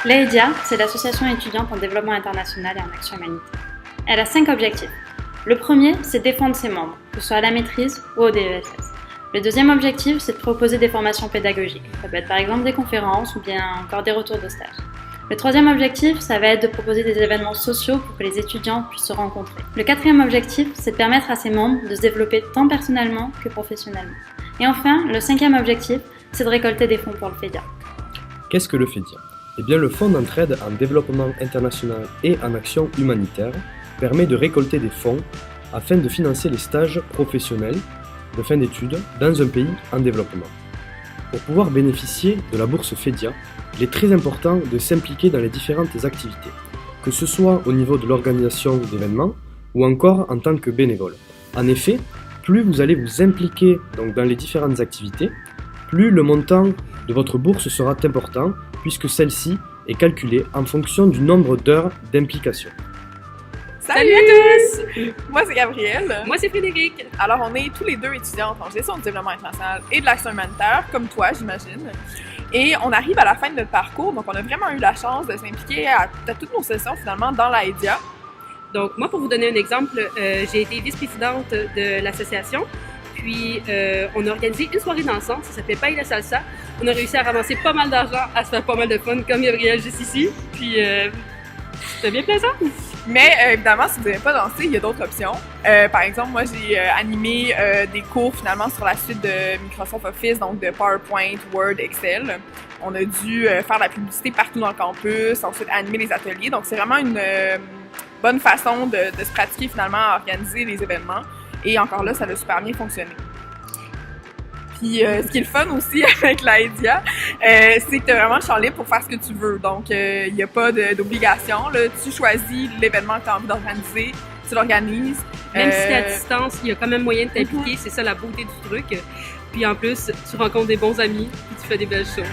L'AEDIA, c'est l'association étudiante en développement international et en action humanitaire. Elle a 5 objectifs. Le premier, c'est défendre ses membres, que ce soit à la maîtrise ou au DESS. Le deuxième objectif, c'est de proposer des formations pédagogiques. Ça peut être par exemple des conférences ou bien encore des retours de stage. Le troisième objectif, ça va être de proposer des événements sociaux pour que les étudiants puissent se rencontrer. Le quatrième objectif, c'est de permettre à ses membres de se développer tant personnellement que professionnellement. Et enfin, le cinquième objectif, c'est de récolter des fonds pour le FEDIA. Qu'est-ce que le FEDIA ? Eh bien, le Fonds d'entraide en développement international et en action humanitaire permet de récolter des fonds afin de financer les stages professionnels de fin d'études dans un pays en développement. Pour pouvoir bénéficier de la bourse FEDIA, il est très important de s'impliquer dans les différentes activités, que ce soit au niveau de l'organisation d'événements ou encore en tant que bénévole. En effet, plus vous allez vous impliquer dans les différentes activités, plus le montant de votre bourse sera important puisque celle-ci est calculée en fonction du nombre d'heures d'implication. Salut à tous! Moi, c'est Gabrielle. Moi, c'est Frédéric. Alors, on est tous les deux étudiantes en gestion du développement international et de l'action humanitaire, comme toi, j'imagine. Et on arrive à la fin de notre parcours, donc on a vraiment eu la chance de s'impliquer à toutes nos sessions, finalement, dans l'AEDIA. Donc, moi, pour vous donner un exemple, j'ai été vice-présidente de l'association. Puis, on a organisé une soirée dansante, ça s'appelait Paille la salsa. On a réussi à ramasser pas mal d'argent, à se faire pas mal de fun, comme Gabrielle juste ici. Puis, c'était bien plaisant. Mais évidemment, si vous n'avez pas dansé, il y a d'autres options. Par exemple, moi, j'ai animé des cours finalement sur la suite de Microsoft Office, donc de PowerPoint, Word, Excel. On a dû faire la publicité partout dans le campus, ensuite animer les ateliers. Donc, c'est vraiment une bonne façon de se pratiquer finalement à organiser les événements. Et encore là, ça a super bien fonctionné. Puis, ce qui est le fun aussi avec l'AEDIA, c'est que tu es vraiment champ libre pour faire ce que tu veux. Donc, il n'y a pas d'obligation. Tu choisis l'événement que tu as envie d'organiser, tu l'organises. Même si tu es à distance, il y a quand même moyen de t'impliquer. C'est ça la beauté du truc. Puis en plus, tu rencontres des bons amis et tu fais des belles choses.